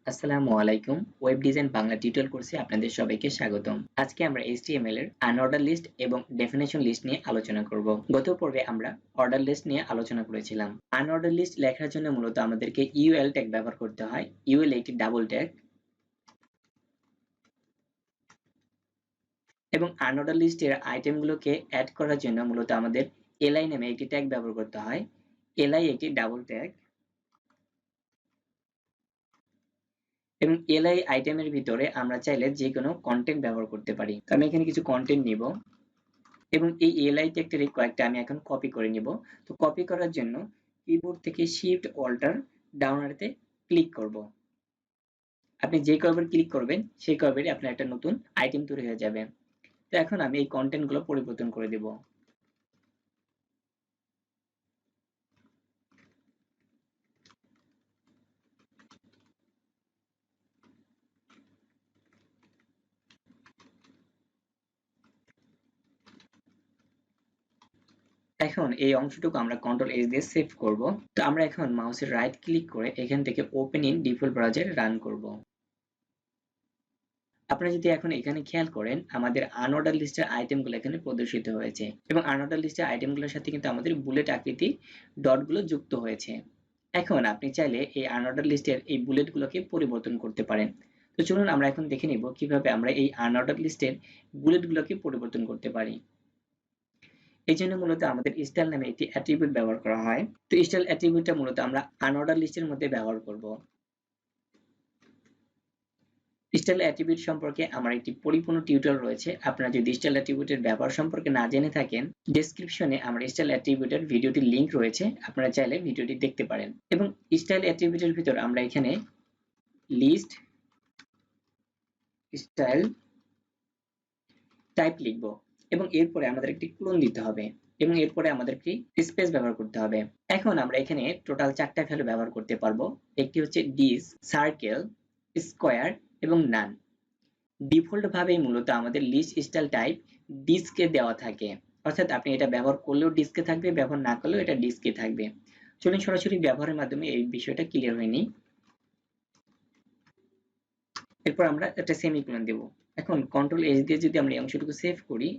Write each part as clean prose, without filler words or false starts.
আসসালামু আলাইকুম। Web design Bangla tutorial কোর্সে আপনাদের সবাইকে স্বাগতম। আজকে আমরা HTML এর আনঅর্ডার লিস্ট এবং ডেফিনেশন লিস্ট নিয়ে আলোচনা করব। গত পর্বে আমরা অর্ডার লিস্ট নিয়ে আলোচনা করেছিলাম। আনঅর্ডার লিস্ট লেখার জন্য মূলত আমাদেরকে UL ট্যাগ ব্যবহার করতে হয়। UL একটি ডাবল ট্যাগ এবং আনঅর্ডার লিস্টের আইটেমগুলোকে অ্যাড করার জন্য মূলত আমাদের LI নামে একটি ট্যাগ ব্যবহার করতে হয়। LI একটি ডাবল ট্যাগ এবং LI আইটেমের ভিতরে আমরা চাইলে যে কোনো কন্টেন্ট ব্যবহার করতে পারি। তো আমি এখানে কিছু কন্টেন্ট নিব এবং এই এলআই ট্যাগটির কয়েকটা আমি এখন কপি করে নিব। তো কপি করার জন্য কিবোর্ড থেকে শিফট অল্টার ডাউন অ্যারোতে ক্লিক করব। আপনি যে কয়বার ক্লিক করবেন সেই কয়বারই আপনার একটা নতুন আইটেম তৈরি হয়ে যাবে। তো এখন আমি এই কন্টেন্টগুলো পরিবর্তন করে দেব। এখন এই অংশটুকু আমরা কন্ট্রোল এস দিয়ে সেভ করব। তো আমরা এখন মাউসের রাইট ক্লিক করে এখান থেকে open in default browser run করব। আপনারা যদি এখন এখানে খেয়াল করেন আমাদের আনঅর্ডার লিস্টের আইটেমগুলো এখানে প্রদর্শিত হয়েছে এবং আনঅর্ডার লিস্টের আইটেমগুলোর সাথে কিন্তু আমাদের বুলেট আকৃতি ডটগুলো যুক্ত হয়েছে। এখন আপনি চাইলে এই আনঅর্ডার লিস্টের এই বুলেটগুলোকে পরিবর্তন করতে পারেন। তো চলুন আমরা এখন দেখে নিব কিভাবে আমরা এই আনঅর্ডার লিস্টের বুলেটগুলোকে পরিবর্তন করতে পারি। এই জন্য মূলত আমাদের স্টাইল নামে একটি অ্যাট্রিবিউট ব্যবহার করা হয়। তো স্টাইল অ্যাট্রিবিউটটা মূলত আমরা আনঅর্ডার লিস্টের মধ্যে ব্যবহার করব। স্টাইল অ্যাট্রিবিউট সম্পর্কে আমার একটি পরিপূর্ণ টিউটোরিয়াল রয়েছে। আপনারা যদি স্টাইল অ্যাট্রিবিউটের ব্যবহার সম্পর্কে না জেনে থাকেন, ডেসক্রিপশনে আমার স্টাইল অ্যাট্রিবিউটের ভিডিওটির লিংক রয়েছে, আপনারা চাইলে ভিডিওটি দেখতে পারেন। এবং স্টাইল অ্যাট্রিবিউটের ভিতর আমরা এখানে লিস্ট স্টাইল টাইপ লিখব এবং এরপরে আমাদের একটি ক্লোন দিতে হবে এবং এরপরে আমাদের একটি স্পেস ব্যবহার করতে হবে। এখন আমরা এখানে টোটাল 4টা ভ্যালু ব্যবহার করতে পারবো। একটি হচ্ছে ডিস, সার্কেল, স্কোয়ার এবং নান। ডিফল্ট ভাবেই মূলত আমাদের লিস্ট স্টাইল টাইপ ডিস্কে দেওয়া থাকে, অর্থাৎ আপনি এটা ব্যবহার করলেও ডিস্কে থাকবে, ব্যবহার না করলেও এটা ডিস্কে থাকবে। চলুন সরাসরি ব্যবহারের মাধ্যমে এই বিষয়টা ক্লিয়ার হয়ে নিই। এরপর আমরা একটা সেমিকোলন দেব। এখন কন্ট্রোল এস দিয়ে যদি আমরা এই অংশটুকু সেভ করি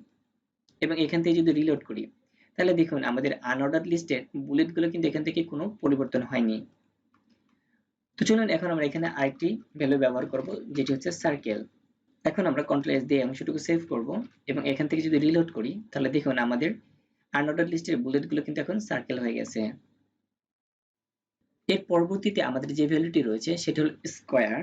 এবং এখান থেকে যদি রিলোড করি, তাহলে দেখুন আমাদের আনঅর্ডার লিস্টের বুলেটগুলো কিন্তু এখান থেকে কোনো পরিবর্তন হয়নি। তো চলুন এখন আমরা এখানে আরেকটি ভ্যালু ব্যবহার করব, যেটি হচ্ছে সার্কেল। এখন আমরা কন্ট্রোল এস দিয়ে অংশটুকু সেভ করব এবং এখান থেকে যদি রিলোড করি, তাহলে দেখুন আমাদের আনঅর্ডার লিস্টের বুলেটগুলো কিন্তু এখন সার্কেল হয়ে গেছে। এর পরবর্তীতে আমাদের যে ভ্যালুটি রয়েছে সেটা হলো স্কোয়ার।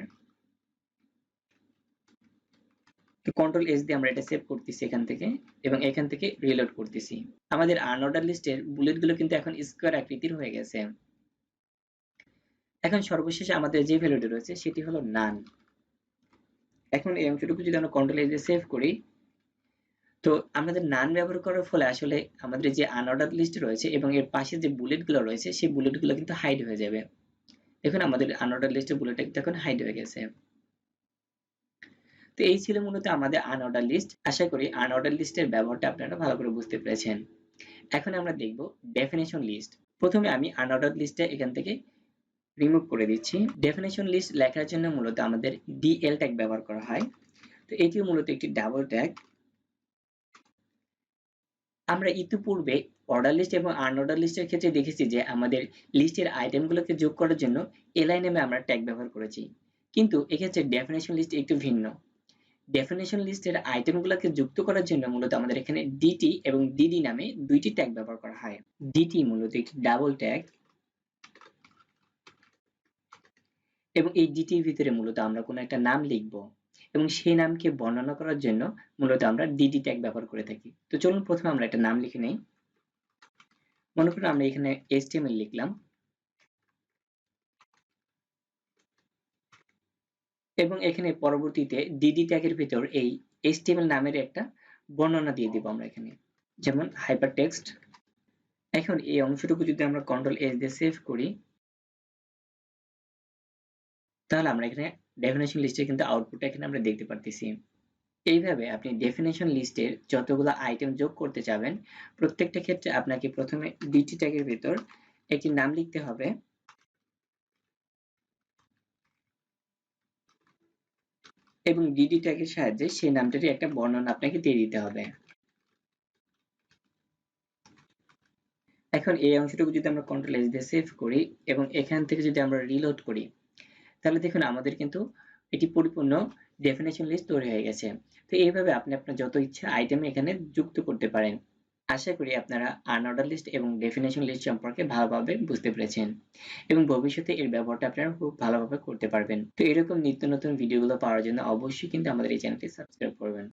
তো কন্ট্রোল এস দিয়ে আমরা এটা সেভ করতেছি এখান থেকে এবং এখান থেকে রিলোড করতেছি। আমাদের আনঅর্ডার লিস্টের বুলেটগুলো কিন্তু এখন স্কোয়ার আকৃতির হয়ে গেছে। এখন সর্বশেষে আমাদের যে ভ্যালুটি রয়েছে সেটি হলো নান। এখন এই অংশটুকু যদি আমরা কন্ট্রোল এস দিয়ে সেভ করি, তো আমাদের নান ব্যবহার করার ফলে আসলে আমাদের যে আনঅর্ডার লিস্ট রয়েছে এবং এর পাশে যে বুলেটগুলো রয়েছে সেই বুলেটগুলো কিন্তু হাইড হয়ে যাবে। দেখুন আমাদের আনঅর্ডার লিস্টের বুলেট এখন হাইড হয়ে গেছে। তো এই ছিল মূলত আমাদের আনঅর্ডার লিস্ট। আশা করি আনঅর্ডার লিস্টের ব্যবহারটা আপনারা ভালো করে বুঝতে পেরেছেন। এখন আমরা দেখব ডেফিনেশন লিস্ট। প্রথমে আমি আনঅর্ডার লিস্টটা এখান থেকে রিমুভ করে দিচ্ছি। ডেফিনেশন লিস্ট লেখার জন্য মূলত আমাদের ডিএল ট্যাগ ব্যবহার করা হয়। তো এটিও মূলত একটি ডাবল ট্যাগ। আমরা ইতিপূর্বে অর্ডার লিস্ট এবং আনঅর্ডার লিস্টের ক্ষেত্রে দেখেছি যে আমাদের লিস্টের আইটেমগুলোকে যোগ করার জন্য এলআই নামে আমরা ট্যাগ ব্যবহার করেছি, কিন্তু এক্ষেত্রে ডেফিনেশন লিস্ট একটু ভিন্ন। ডেফিনেশন লিস্টের আইটেমগুলোকে যুক্ত করার জন্য মূলত আমাদের এখানে ডিটি এবং ডিডি নামে দুইটি ট্যাগ ব্যবহার করা হয়। ডিটি মূলত একটি ডাবল ট্যাগ এবং এই ডিটির ভিতরে মূলত আমরা কোনো একটা নাম লিখব এবং সেই নামকে বর্ণনা করার জন্য মূলত আমরা ডিডি ট্যাগ ব্যবহার করে থাকি। তো চলুন প্রথমে আমরা একটা নাম লিখে নেই। মনে করুন আমরা এখানে HTML লিখলাম এবং এখানে পরবর্তীতে ডিডি ট্যাগের ভিতর এই HTML নামের একটা বর্ণনা দিয়ে দিব আমরা এখানে, যেমন হাইপারটেক্সট। এখন এই অংশটুকু যদি আমরা কন্ট্রোল এস দিয়ে সেভ করি, তাহলে আমরা এখানে ডেফিনেশন লিস্টে কিন্তু আউটপুটটা এখানে আমরা দেখতে পারতেছি। এইভাবে আপনি ডেফিনেশন লিস্টের যতগুলো আইটেম যোগ করতে চাবেন প্রত্যেকটা ক্ষেত্রে আপনাকে প্রথমে ডিটি ট্যাগের ভিতর একটি নাম লিখতে হবে এবং ডিডি ট্যাগের সাহায্যে সেই নামটারই একটা বর্ণনা আপনাকে দিয়ে দিতে হবে। এখন এই অংশটুকু যদি আমরা কন্ট্রোল এস দিয়ে সেভ করি এবং এখান থেকে যদি আমরা রিলোড করি, তাহলে দেখুন আমাদের কিন্তু এটি পরিপূর্ণ ডেফিনেশন লিস্ট তৈরি হয়ে গেছে। তো এইভাবে আপনি আপনার যত ইচ্ছা আইটেম এখানে যুক্ত করতে পারেন। আশা করি আপনারা আনঅর্ডার লিস্ট এবং ডেফিনেশন লিস্ট সম্পর্কে ভালোভাবে বুঝতে পেরেছেন এবং ভবিষ্যতে এর ব্যবহারটা আপনারা খুব ভালোভাবে করতে পারবেন। তো এরকম নিত্য নতুন ভিডিওগুলো পাওয়ার জন্য অবশ্যই কিন্তু আমাদের এই চ্যানেলটি সাবস্ক্রাইব করবেন।